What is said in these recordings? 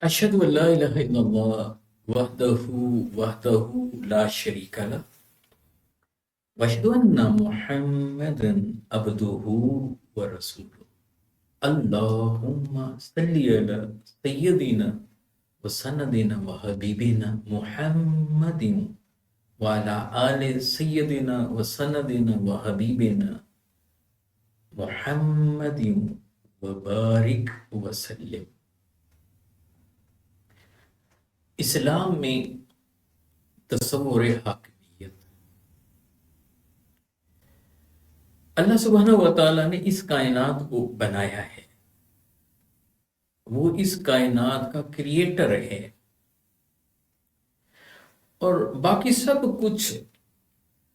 اشہد ان لا الہ الا اللہ وحدہ لا شریک لہ واشہد ان محمدا عبدہ ورسولہ اللہم صلی علی سیدنا وسندنا وحبیبنا محمد وعلی آل سیدنا وسندنا وحبیبنا محمد وبارک وسلم۔ اسلام میں تصور حاکمیت، اللہ سبحانہ و تعالیٰ نے اس کائنات کو بنایا ہے، وہ اس کائنات کا کریٹر ہے، اور باقی سب کچھ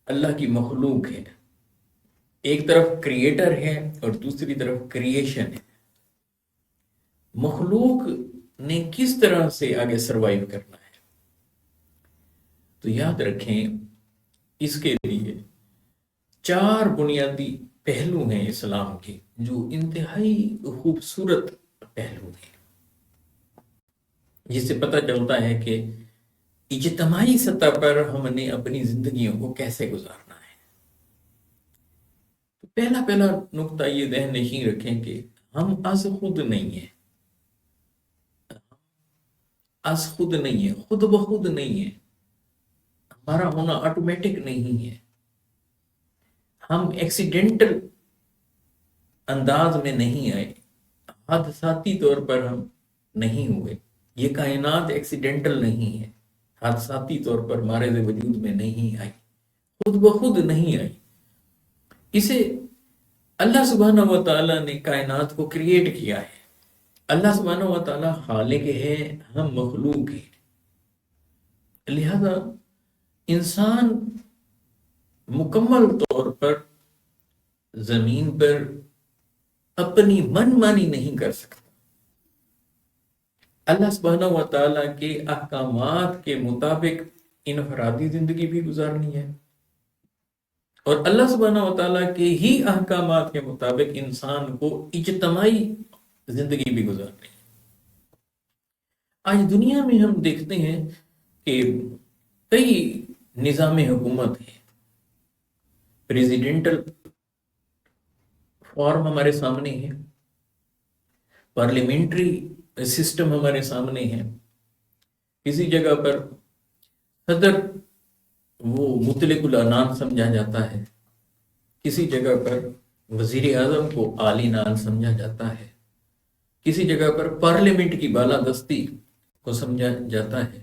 اللہ کی مخلوق ہے۔ ایک طرف کریٹر ہے اور دوسری طرف کریشن ہے۔ مخلوق نے کس طرح سے آگے سروائیو کرنا ہے، تو یاد رکھیں اس کے لیے 4 بنیادی پہلو ہیں اسلام کے، جو انتہائی خوبصورت پہلو ہیں، جس سے پتہ چلتا ہے کہ اجتماعی سطح پر ہم نے اپنی زندگیوں کو کیسے گزارنا ہے۔ پہلا نقطہ یہ ذہن نشین رکھیں کہ ہم از خود نہیں ہیں، از خود نہیں ہے، خود بخود نہیں ہے، ہمارا ہونا آٹومیٹک نہیں ہے، ہم ایکسیڈنٹل انداز میں نہیں آئے، حادثاتی طور پر ہم نہیں ہوئے۔ یہ کائنات ایکسیڈنٹل نہیں ہے، حادثاتی طور پر مارد وجود میں نہیں آئی، خود بخود نہیں آئی۔ اسے اللہ سبحانہ و تعالیٰ نے کائنات کو کریٹ کیا ہے۔ اللہ سبحانہ و تعالیٰ خالق ہے، ہم مخلوق ہیں، لہذا انسان مکمل طور پر زمین پر اپنی من مانی نہیں کر سکتا۔ اللہ سبحانہ و تعالیٰ کے احکامات کے مطابق انفرادی زندگی بھی گزارنی ہے، اور اللہ سبحانہ و تعالیٰ کے ہی احکامات کے مطابق انسان کو اجتماعی زندگی بھی گزارنی ہے۔ آج دنیا میں ہم دیکھتے ہیں کہ کئی نظام حکومت ہیں، پریزیڈنٹل فارم ہمارے سامنے ہے، پارلیمنٹری سسٹم ہمارے سامنے ہے، کسی جگہ پر صدر وہ مطلق العنان سمجھا جاتا ہے، کسی جگہ پر وزیر اعظم کو عالی نان سمجھا جاتا ہے، کسی جگہ پر پارلیمنٹ کی بالادستی کو سمجھا جاتا ہے،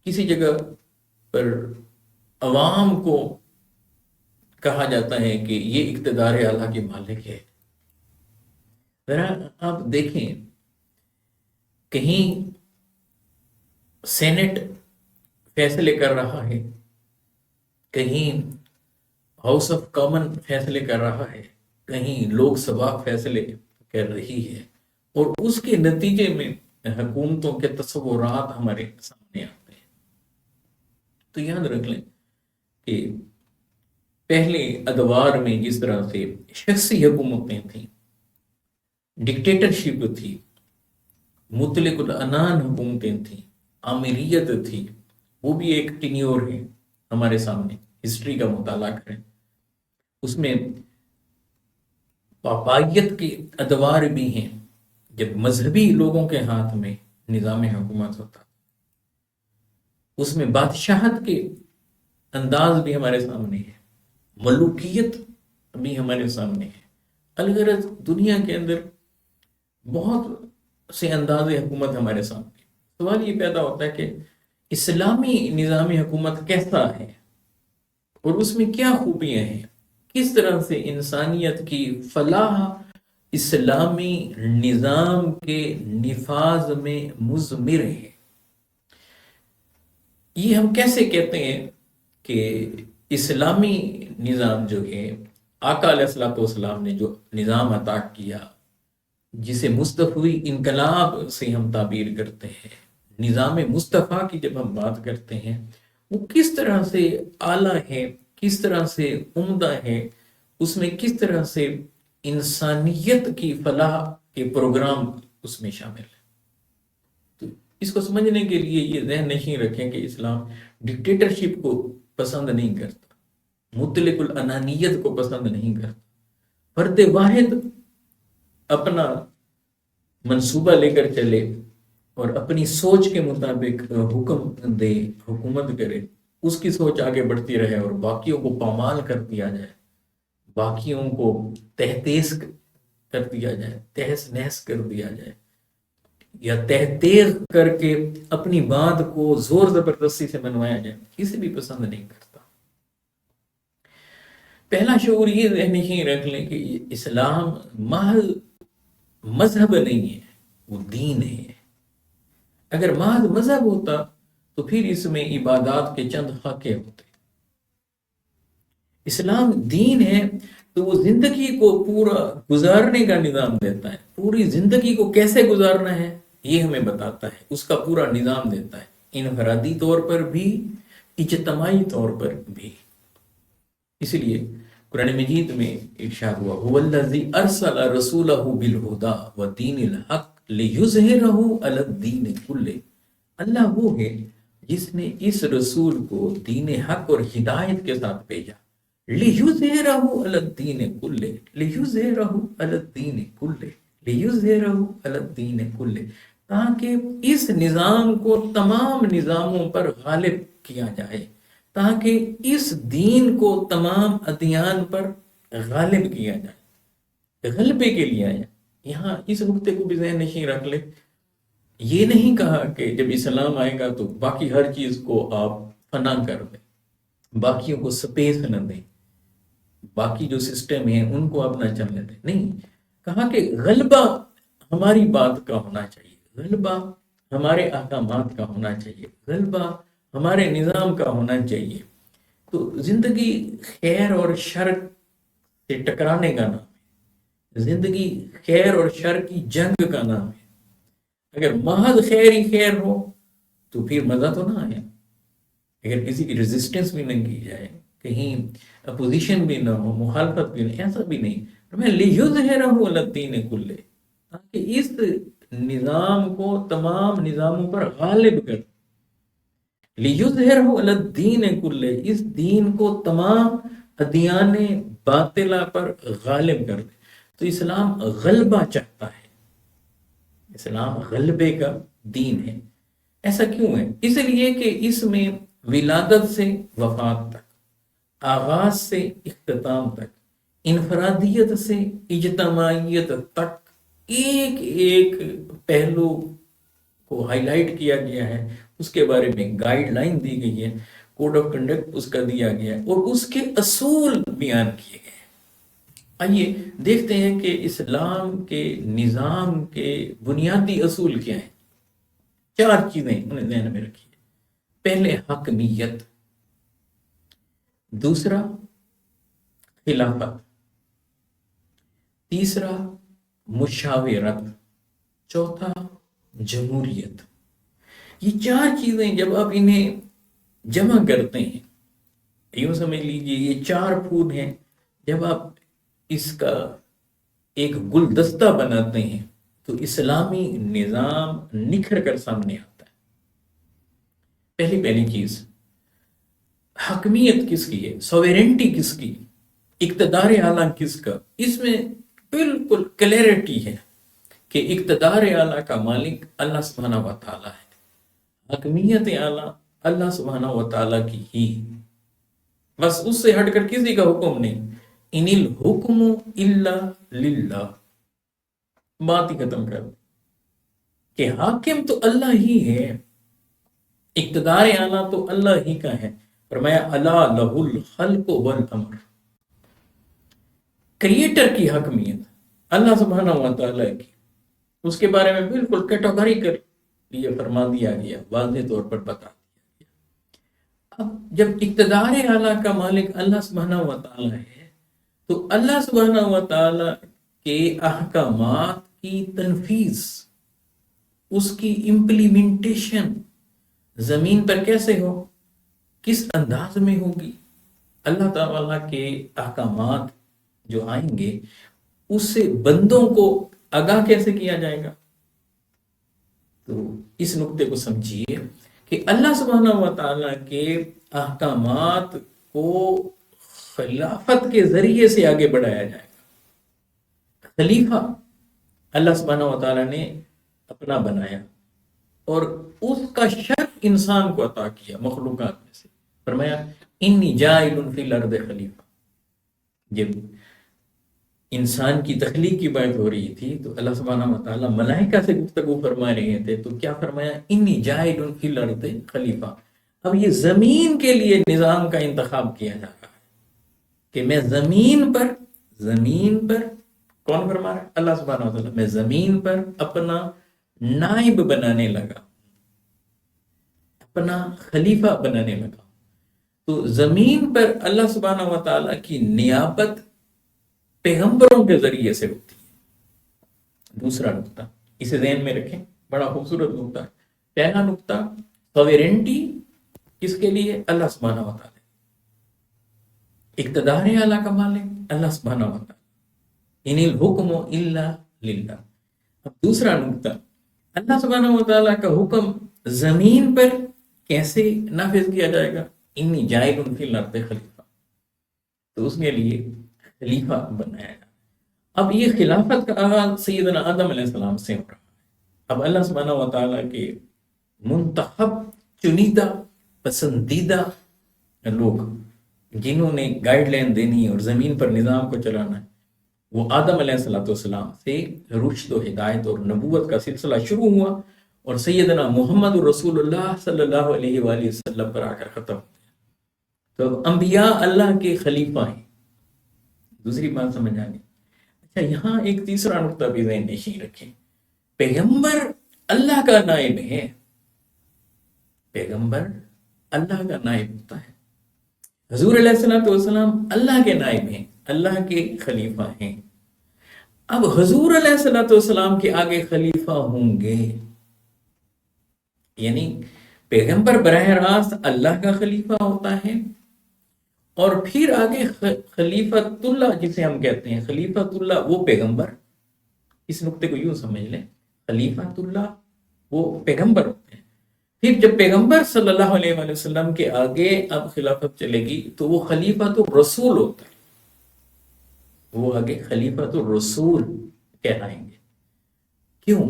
کسی جگہ پر عوام کو کہا جاتا ہے کہ یہ اقتدار اعلیٰ کے مالک ہے۔ ذرا آپ دیکھیں، کہیں سینٹ فیصلے کر رہا ہے، کہیں ہاؤس آف کامن فیصلے کر رہا ہے، کہیں لوک سبھا فیصلے کر رہی ہے، اور اس کے نتیجے میں حکومتوں کے تصورات ہمارے سامنے آتے ہیں۔ تو یاد رکھ لیں کہ پہلے ادوار میں جس طرح سے شخصی حکومتیں تھیں، ڈکٹیٹرشپ تھی، مطلق العنان حکومتیں تھیں، آمریت تھی، وہ بھی ایک ٹینیور ہے ہمارے سامنے، ہسٹری کا مطالعہ کریں، اس میں پاپائیت کے ادوار بھی ہیں، جب مذہبی لوگوں کے ہاتھ میں نظام حکومت ہوتا، اس میں بادشاہت کے انداز بھی ہمارے سامنے ہے، ملوکیت بھی ہمارے سامنے ہے۔ الغرض دنیا کے اندر بہت سے انداز حکومت ہمارے سامنے۔ سوال یہ پیدا ہوتا ہے کہ اسلامی نظام حکومت کیسا ہے، اور اس میں کیا خوبیاں ہیں، کس طرح سے انسانیت کی فلاح اسلامی نظام کے نفاذ میں مضمر ہے۔ یہ ہم کیسے کہتے ہیں کہ اسلامی نظام جو ہے، آقا علیہ الصلوۃ والسلام نے جو نظام عطا کیا، جسے مصطفی انقلاب سے ہم تعبیر کرتے ہیں، نظام مصطفیٰ کی جب ہم بات کرتے ہیں، وہ کس طرح سے اعلیٰ ہے، کس طرح سے عمدہ ہے، اس میں کس طرح سے انسانیت کی فلاح کے پروگرام اس میں شامل ہیں۔ تو اس کو سمجھنے کے لیے یہ ذہن نشین رکھیں کہ اسلام ڈکٹیٹرشپ کو پسند نہیں کرتا، مطلق الانانیت کو پسند نہیں کرتا، فرد واحد اپنا منصوبہ لے کر چلے اور اپنی سوچ کے مطابق حکم دے، حکومت کرے، اس کی سوچ آگے بڑھتی رہے اور باقیوں کو پامال کر دیا جائے، باقیوں کو تہتیز کر دیا جائے، تہس نہس کر دیا جائے، یا تہتیز کر کے اپنی بات کو زور زبردستی سے منوایا جائے، کسی بھی پسند نہیں کرتا۔ پہلا شعور یہ ذہن نشین رکھ لیں کہ اسلام محض مذہب نہیں ہے، وہ دین ہے۔ اگر محض مذہب ہوتا تو پھر اس میں عبادات کے چند خاکے ہوتے۔ اسلام دین ہے تو وہ زندگی کو پورا گزارنے کا نظام دیتا ہے، پوری زندگی کو کیسے گزارنا ہے یہ ہمیں بتاتا ہے، اس کا پورا نظام دیتا ہے، انفرادی طور پر بھی، اجتماعی طور پر بھی۔ اس لیے قرآن مجید میں ارشاد ہوا هو الذی ارسل رسولہ بالہدی ودین الحق لیظہرہ علی الدین کلہ۔ اللہ وہ ہے جس نے اس رسول کو دین حق اور ہدایت کے ساتھ بھیجا، لیظہرہ علی الدین کلہ، لیظہرہ علی الدین کلہ، لیظہرہ علی الدین کلہ، تاکہ اس نظام کو تمام نظاموں پر غالب کیا جائے، تاکہ اس دین کو تمام ادیان پر غالب کیا جائے، غلبے کے لیے آیا۔ یہاں اس نقطے کو بھی ذہن نشین رکھ لے، یہ نہیں کہا کہ جب اسلام آئے گا تو باقی ہر چیز کو آپ فنا کر دیں، باقیوں کو سپیس نہ دیں، باقی جو سسٹم ہیں ان کو اپنا چلنے دیں، نہیں، کہا کہ غلبہ ہماری بات کا ہونا چاہیے، غلبہ ہمارے احکامات کا ہونا چاہیے، غلبہ ہمارے نظام کا ہونا چاہیے۔ تو زندگی خیر اور شر سے ٹکرانے کا نام ہے، زندگی خیر اور شر کی جنگ کا نام ہے۔ اگر محض خیر ہی خیر ہو تو پھر مزہ تو نہ آیا، اگر کسی کی ریزسٹنس بھی نہ کی جائے، کہیں اپوزیشن بھی نہ ہو، مخالفت بھی نہیں، ایسا بھی نہیں، میں لیظہرہ علی الدین کلہ، تاکہ اس نظام کو تمام نظاموں پر غالب کر، لیظہرہ علی الدین کلہ، اس دین کو تمام ادیان باطلہ پر غالب کر دے۔ تو اسلام غلبہ چاہتا ہے، اسلام غلبے کا دین ہے۔ ایسا کیوں ہے؟ اس لیے کہ اس میں ولادت سے وفات تک، آغاز سے اختتام تک، انفرادیت سے اجتماعیت تک ایک ایک پہلو کو ہائی لائٹ کیا گیا ہے، اس کے بارے میں گائیڈ لائن دی گئی ہے، کوڈ آف کنڈکٹ اس کا دیا گیا ہے، اور اس کے اصول بیان کیے گئے ہیں۔ آئیے دیکھتے ہیں کہ اسلام کے نظام کے بنیادی اصول کیا ہیں۔ 4 چیزیں انہیں ذہن میں رکھیے۔ پہلے حاکمیت، دوسرا خلافت، تیسرا مشاورت، چوتھا جمہوریت۔ یہ 4 چیزیں جب آپ انہیں جمع کرتے ہیں، یوں سمجھ لیجیے یہ 4 پھول ہیں، جب آپ اس کا ایک گلدستہ بناتے ہیں تو اسلامی نظام نکھر کر سامنے آتا ہے۔ پہلی چیز، حاکمیت کس کی ہے، سوورینٹی کس کی، اقتدار اعلیٰ کس کا؟ اس میں بالکل کلیئرٹی ہے کہ اقتدار اعلیٰ کا مالک اللہ سبحانہ و تعالیٰ ہے، حاکمیت اعلیٰ اللہ سبحانہ و تعالیٰ کی ہی، بس اس سے ہٹ کر کسی کا حکم نہیں۔ ان الحکم الا للہ، بات ہی ختم کر دی کہ حاکم تو اللہ ہی ہے، اقتدار اعلیٰ تو اللہ ہی کا ہے۔ فرمایا الا لہ الخلق والامر، کریٹر کی حاکمیت اللہ سبحانہ و تعالیٰ کی، اس کے بارے میں بالکل کیٹاگوریکل یہ فرما دیا گیا، واضح طور پر بتا دیا گیا۔ اب جب اقتدار اعلیٰ کا مالک اللہ سبحانہ و تعالیٰ ہے تو اللہ سبحانہ و تعالیٰ کے احکامات کی تنفیذ، اس کی امپلیمنٹیشن زمین پر کیسے ہو، کس انداز میں ہوگی؟ اللہ تعالیٰ کے احکامات جو آئیں گے اس سے بندوں کو آگاہ کیسے کیا جائے گا؟ تو اس نقطے کو سمجھیے کہ اللہ سبحانہ و تعالیٰ کے احکامات کو خلافت کے ذریعے سے آگے بڑھایا جائے گا. خلیفہ اللہ سبحانہ و تعالیٰ نے اپنا بنایا اور اس کا شرف انسان کو عطا کیا مخلوقات میں سے. فرمایا انی جاعل فی الارض خلیفہ. جب انسان کی تخلیق کی بات ہو رہی تھی تو اللہ سبحانہ و تعالیٰ ملائکہ سے گفتگو فرما رہے تھے، تو کیا فرمایا؟ انی جاعل فی الارض خلیفہ. اب یہ زمین کے لیے نظام کا انتخاب کیا جا رہا ہے کہ میں زمین پر کون فرما رہا ہے؟ اللہ سبحانہ و تعالیٰ. میں زمین پر اپنا نائب بنانے لگا، اپنا خلیفہ بنانے لگا. تو زمین پر اللہ سبحانہ و تعالیٰ کی نیابت پیغمبروں کے ذریعے سے ہوتی ہے. دوسرا نقطہ اسے ذہن میں رکھیں، بڑا خوبصورت نقطہ ہے. پہلا نقطہ سوورینٹی کس کے لیے؟ اللہ سبحانہ و تعالیٰ. اقتدار اعلیٰ کا مالک اللہ سبحانہ و تعالیٰ. ان الحکم الا للہ. اب دوسرا نقطہ، اللہ سبحانہ و تعالیٰ کا حکم زمین پر کیسے نافذ کیا جائے گا؟ انی جاعل فی الارض خلیفہ. تو اس کے لیے خلیفہ بنایا گا. اب یہ خلافت کا آغاز سیدنا آدم علیہ السلام سے ہو رہا ہے. اب اللہ سبحانہ و تعالیٰ کے منتخب، چنیدہ، پسندیدہ لوگ جنہوں نے گائیڈ لائن دینی ہے اور زمین پر نظام کو چلانا ہے، وہ آدم علیہ السلام سے رشد و ہدایت اور نبوت کا سلسلہ شروع ہوا اور سیدنا محمد رسول اللہ صلی اللہ علیہ وآلہ وسلم پر آ کر ختم ہو گیا. تو انبیاء اللہ کے خلیفہ ہیں. دوسری بات سمجھ آگئی. اچھا، یہاں ایک تیسرا نقطہ بھی ذہن نشین رکھیں. پیغمبر اللہ کا نائب ہے. پیغمبر اللہ کا نائب ہوتا ہے. حضور علیہ السلام اللہ کے نائب ہیں، اللہ کے خلیفہ ہیں. اب حضور علیہ السلام کے آگے خلیفہ ہوں گے، یعنی پیغمبر براہ راست اللہ کا خلیفہ ہوتا ہے، اور پھر آگے خلیفۃ اللہ جسے ہم کہتے ہیں، خلیفۃ اللہ وہ پیغمبر. اس نقطے کو یوں سمجھ لیں، خلیفۃ اللہ وہ پیغمبر ہوتے ہیں. پھر جب پیغمبر صلی اللہ علیہ وآلہ وسلم کے آگے اب خلافت چلے گی تو وہ خلیفۃ الرسول ہوتا ہے. وہ آگے خلیفۃ الرسول کہلائیں گے. کیوں؟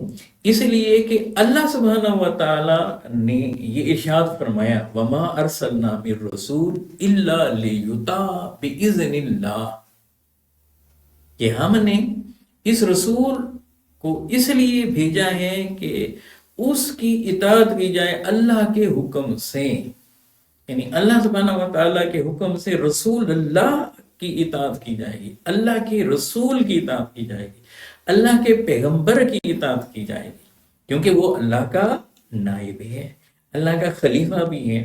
اس لیے کہ اللہ سبحانہ و تعالی نے یہ ارشاد فرمایا وما ارسلنا من رسول الا لیطاع باذن اللہ، کہ ہم نے اس رسول کو اس لیے بھیجا ہے کہ اس کی اطاعت کی جائے اللہ کے حکم سے. یعنی اللہ سبحانہ و تعالیٰ کے حکم سے رسول اللہ کی اطاعت کی جائے گی، اللہ کے رسول کی اطاعت کی جائے گی، اللہ کے پیغمبر کی اطاعت کی جائے گی، کیونکہ وہ اللہ کا نائب ہے، اللہ کا خلیفہ بھی ہے.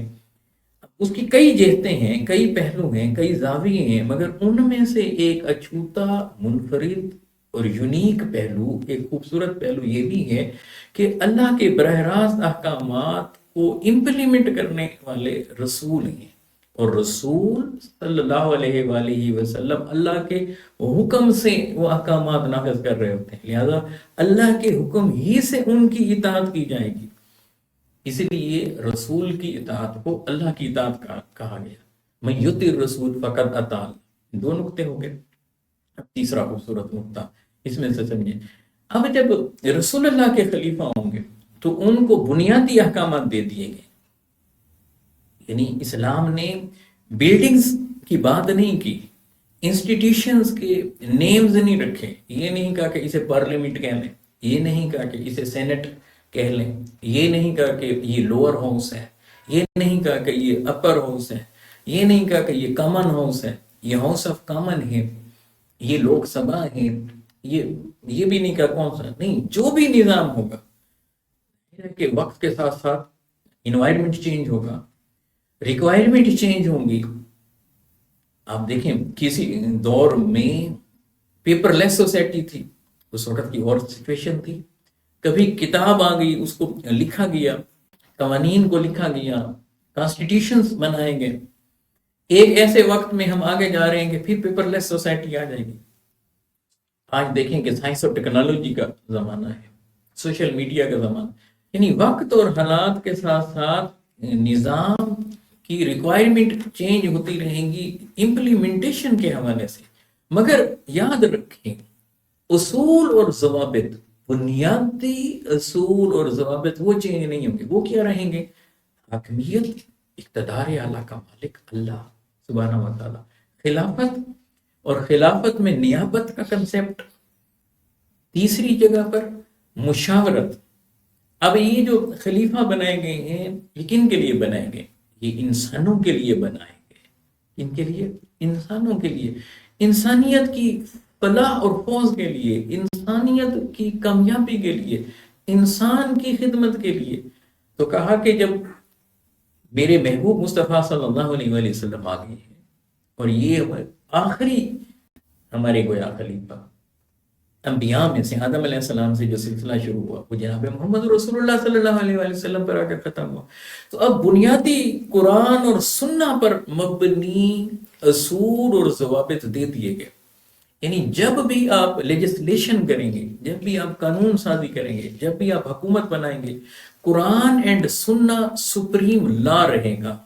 اس کی کئی جہتیں ہیں، کئی پہلو ہیں، کئی زاویے ہیں، مگر ان میں سے ایک اچھوتا، منفرد اور یونیک پہلو، ایک خوبصورت پہلو یہ بھی ہے کہ اللہ کے براہ راست احکامات کو امپلیمنٹ کرنے والے رسول ہیں، اور رسول صلی اللہ علیہ وآلہ وسلم اللہ کے حکم سے وہ احکامات نافذ کر رہے ہوتے ہیں، لہذا اللہ کے حکم ہی سے ان کی اطاعت کی جائے گی. اس لیے رسول کی اطاعت کو اللہ کی اطاعت کہا گیا. من یطع الرسول فقد اطاع. دو نقطے ہو گئے. اب تیسرا خوبصورت نقطہ اس میں سے سمجھیں. اب جب رسول اللہ کے خلیفہ ہوں گے تو ان کو بنیادی احکامات دے دیے گئے. یعنی اسلام نے بلڈنگز کی بات نہیں کی، انسٹیٹیوشنز کے نیمز نہیں رکھے. یہ نہیں کہا کہ اسے پارلیمنٹ کہہ لیں، یہ نہیں کہا کہ اسے سینٹ کہہ لیں، یہ نہیں کہا کہ یہ لوور ہاؤس ہے، یہ نہیں کہا کہ یہ اپر ہاؤس ہے، یہ نہیں کہا کہ یہ کامن ہاؤس ہے، یہ ہاؤس آف کامن ہے، یہ لوک سبھا ہے، یہ بھی نہیں کہا کون سا. نہیں، جو بھی نظام ہوگا کہ وقت کے ساتھ ساتھ انوائرمنٹ چینج ہوگا، ریکوائرمنٹ چینج ہوں گی. آپ دیکھیں کسی دور میں پیپر لیس سوسائٹی تھی، اس وقت کی اور سچویشن تھی. کبھی کتاب آ گئی، اس کو لکھا گیا، قوانین کو لکھا گیا، کانسٹیٹیوشنز بنائے گئے. ایک ایسے وقت میں ہم آگے جا رہے ہیں کہ پھر پیپر لیس سوسائٹی آ جائے گی. آج دیکھیں کہ سائنس اور ٹیکنالوجی کا زمانہ ہے، سوشل میڈیا کا زمانہ. یعنی وقت اور حالات کے ساتھ ساتھ نظام کی ریکوائرمنٹ چینج ہوتی رہیں گی امپلیمنٹیشن کے حوالے سے، مگر یاد رکھیں اصول اور ضوابط، بنیادی اصول اور ضوابط وہ چینج نہیں ہوں گے۔ وہ کیا رہیں گے؟ حاکمیت، اقتدار اعلیٰ کا مالک اللہ سبحانہ و تعالیٰ، خلافت اور خلافت میں نیابت کا کنسیپٹ، تیسری جگہ پر مشاورت۔ اب یہ جو خلیفہ بنائے گئے ہیں یہ کن کے لیے بنائے گئے؟ یہ انسانوں کے لیے بنائے گئے۔ کن کے لیے؟ انسانوں کے لیے، انسانیت کی فلاح اور فوز کے لیے، انسانیت کی کامیابی کے لیے، انسان کی خدمت کے لیے۔ تو کہا کہ جب میرے محبوب مصطفیٰ صلی اللہ علیہ وآلہ وسلم آ گئے ہیں اور یہ آخری ہمارے گویا خلیفہ، انبیاء میں سے آدم علیہ السلام سے جو سلسلہ شروع ہوا وہ جناب محمد رسول اللہ صلی اللہ علیہ وآلہ وسلم پر آ کر ختم ہوا۔ تو اب بنیادی قرآن اور سنہ پر مبنی اصول اور ضوابط دے دیے گئے۔ یعنی جب بھی آپ لیجسلیشن کریں گے، جب بھی آپ قانون سازی کریں گے، جب بھی آپ حکومت بنائیں گے، قرآن اینڈ سنہ سپریم لا رہے گا،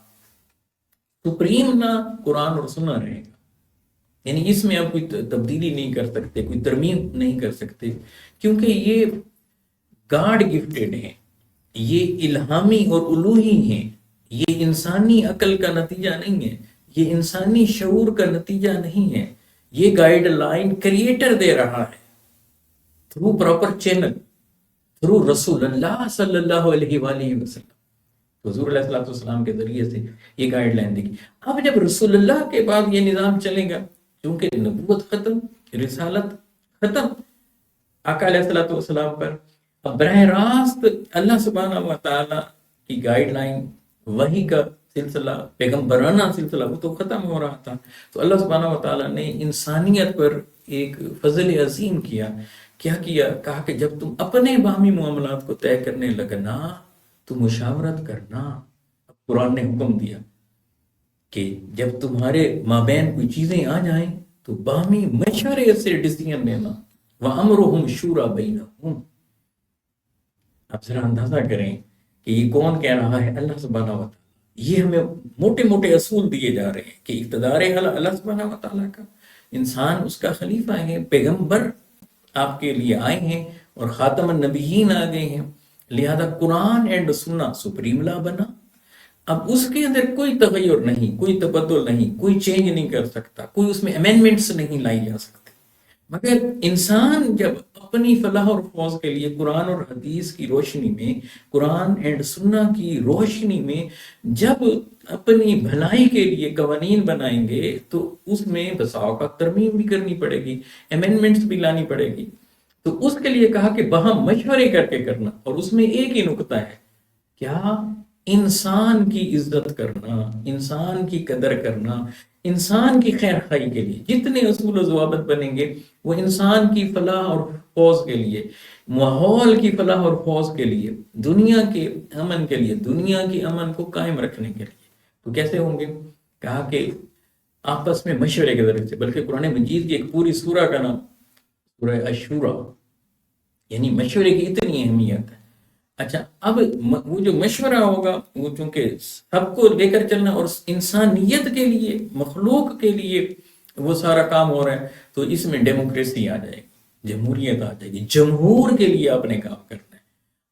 سپریم لا قرآن اور سنہ رہے گا۔ یعنی اس میں آپ کوئی تبدیلی نہیں کر سکتے، کوئی ترمیم نہیں کر سکتے، کیونکہ یہ گاڈ گفٹڈ ہیں، یہ الہامی اور الوہی ہیں، یہ انسانی عقل کا نتیجہ نہیں ہے، یہ انسانی شعور کا نتیجہ نہیں ہے، یہ گائیڈ لائن کریٹر دے رہا ہے تھرو پراپر چینل، تھرو رسول اللہ صلی اللہ علیہ وآلہ وسلم۔ حضور علیہ السلام کے ذریعے سے یہ گائیڈ لائن دی گئی۔ اب جب رسول اللہ کے بعد یہ نظام چلے گا، کیونکہ نبوت ختم، رسالت ختم آقا علیہ السلام پر، اب براہ راست اللہ سبحانہ و تعالیٰ کی گائیڈ لائن، وحی کا سلسلہ، پیغمبرانہ سلسلہ وہ تو ختم ہو رہا تھا۔ تو اللہ سبحانہ و تعالیٰ نے انسانیت پر ایک فضل عظیم کیا۔ کیا کیا؟ کہا کہ جب تم اپنے باہمی معاملات کو طے کرنے لگنا تو مشاورت کرنا۔ اب قرآن نے حکم دیا کہ جب تمہارے مابین کوئی چیزیں آ جائیں تو باہمی مشورے سے ڈیسیژن لینا، وَأَمْرُهُمْ شُورَى بَيْنَهُمْ۔ آپ ذرا اندازہ کریں کہ یہ کون کہہ رہا ہے؟ اللہ سبحانہ و تعالیٰ۔ یہ ہمیں موٹے موٹے اصول دیے جا رہے ہیں کہ اقتدار اللہ سبحانہ و تعالیٰ کا، انسان اس کا خلیفہ ہے، پیغمبر آپ کے لیے آئے ہیں اور خاتم النبیین آ گئے ہیں، لہذا قرآن اینڈ سنہ سپریم لا بنا۔ اب اس کے اندر کوئی تغیر نہیں، کوئی تبدل نہیں، کوئی چینج نہیں کر سکتا، کوئی اس میں امینڈمنٹس نہیں لائی جا سکتی۔ مگر انسان جب اپنی فلاح اور فوز کے لیے قرآن اور حدیث کی روشنی میں، قرآن اینڈ سنہ کی روشنی میں جب اپنی بھلائی کے لیے قوانین بنائیں گے تو اس میں بساؤ کا ترمیم بھی کرنی پڑے گی، امینڈمنٹس بھی لانی پڑے گی۔ تو اس کے لیے کہا کہ باہم مشورے کر کے کرنا، اور اس میں ایک ہی نقطہ ہے، کیا؟ انسان کی عزت کرنا، انسان کی قدر کرنا، انسان کی خیر خواہی کے لیے جتنے اصول و ضوابط بنیں گے وہ انسان کی فلاح اور فوز کے لیے، ماحول کی فلاح اور فوز کے لیے، دنیا کے امن کے لیے، دنیا کی امن کو قائم رکھنے کے لیے۔ تو کیسے ہوں گے؟ کہا کہ آپس میں مشورے کے ذریعے سے، بلکہ قرآن مجید کی ایک پوری سورہ کا نام سورہ الشورى، یعنی مشورے کی اتنی اہمیت ہے۔ اچھا، اب وہ جو مشورہ ہوگا وہ چونکہ سب کو لے کر چلنا اور انسانیت کے لیے، مخلوق کے لیے وہ سارا کام ہو رہا ہے، تو اس میں ڈیموکریسی آ جائے گی، جمہوریت آ جائے گی، جمہور کے لیے آپ نے کام کرنا ہے۔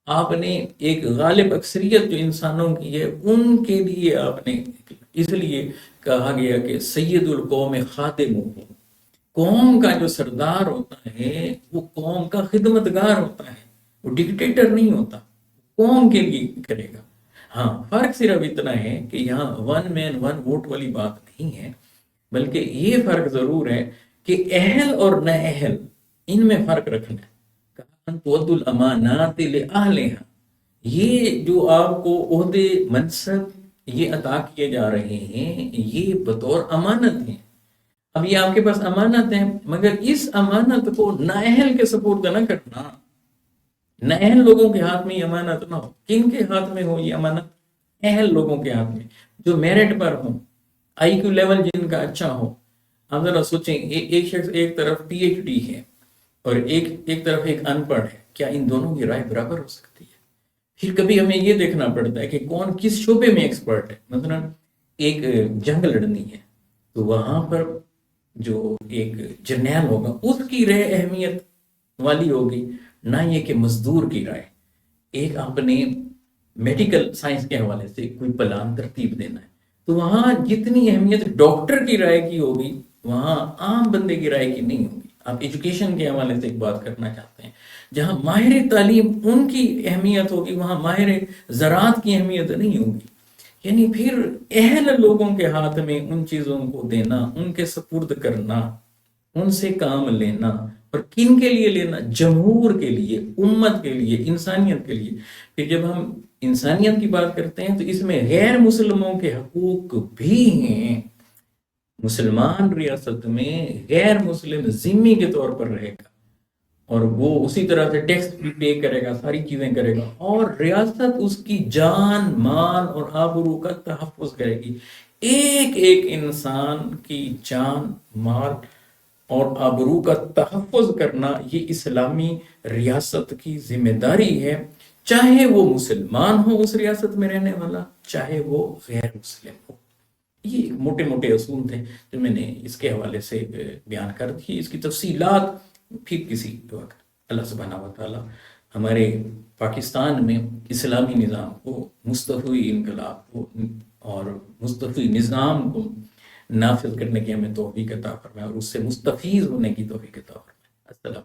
آپ نے ایک غالب اکثریت جو انسانوں کی ہے ان کے لیے آپ نے، اس لیے کہا گیا کہ سید القوم خادمہ، قوم کا جو سردار ہوتا ہے وہ قوم کا خدمتگار ہوتا ہے، وہ ڈکٹیٹر نہیں ہوتا، قوم کے لیے کرے گا۔ ہاں، فرق صرف اتنا ہے کہ یہاں ون مین ون ووٹ والی بات نہیں ہے، بلکہ یہ فرق ضرور ہے کہ اہل اور نہ اہل ان میں فرق رکھنا ہے۔ کہاں تؤد الامانات لأہلہا، یہ جو آپ کو عہدے منصب یہ عطا کیے جا رہے ہیں یہ بطور امانت ہیں۔ اب یہ آپ کے پاس امانت ہے، مگر اس امانت کو نااہل کے سپرد نہ کرنا، نااہل لوگوں کے ہاتھ میں یہ امانت نہ ہو۔ کن کے ہاتھ میں ہو یہ امانت؟ اہل لوگوں کے ہاتھ میں، جو میرٹ پر ہوں، آئی کیو لیول جن کا اچھا ہو۔ آپ ذرا سوچیں، ایک شخص ایک طرف پی ایچ ڈی ہے اور ایک طرف ایک ان پڑھ ہے، کیا ان دونوں کی رائے برابر ہو سکتی ہے؟ پھر کبھی ہمیں یہ دیکھنا پڑتا ہے کہ کون کس شعبے میں ایکسپرٹ ہے. مثلا ایک جنگ لڑنی ہے تو وہاں پر جو ایک جرنیل ہوگا اس کی رائے اہمیت والی ہوگی، نہ یہ کہ مزدور کی رائے. ایک آپ نے میڈیکل سائنس کے حوالے سے کوئی پلان ترتیب دینا ہے تو وہاں جتنی اہمیت ڈاکٹر کی رائے کی ہوگی وہاں عام بندے کی رائے کی نہیں ہوگی. آپ ایجوکیشن کے حوالے سے ایک بات کرنا چاہتے ہیں، جہاں ماہر تعلیم ان کی اہمیت ہوگی وہاں ماہر زراعت کی اہمیت نہیں ہوگی. یعنی پھر اہل لوگوں کے ہاتھ میں ان چیزوں کو دینا، ان کے سپرد کرنا، ان سے کام لینا، اور کن کے لیے لینا؟ جمہور کے لیے، امت کے لیے، انسانیت کے لیے. پھر جب ہم انسانیت کی بات کرتے ہیں تو اس میں غیر مسلموں کے حقوق بھی ہیں. مسلمان ریاست میں غیر مسلم ذمہ کے طور پر رہے گا اور وہ اسی طرح سے ٹیکس بھی پے کرے گا، ساری چیزیں کرے گا، اور ریاست اس کی جان مال اور آبرو کا تحفظ کرے گی. ایک ایک انسان کی جان مال اور آبرو کا تحفظ کرنا یہ اسلامی ریاست کی ذمہ داری ہے، چاہے وہ مسلمان ہو اس ریاست میں رہنے والا، چاہے وہ غیر مسلم ہو. یہ موٹے موٹے اصول تھے جو میں نے اس کے حوالے سے بیان کر دی. اس کی تفصیلات پھر کسی وقت. اللہ سبحانہ و تعالی ہمارے پاکستان میں اسلامی نظام کو، مصطفی انقلاب کو اور مصطفی نظام کو نافذ کرنے کی ہمیں توفیق عطا فرمائے اور اس سے مستفیض ہونے کی توفیق عطا فرمائے. السلام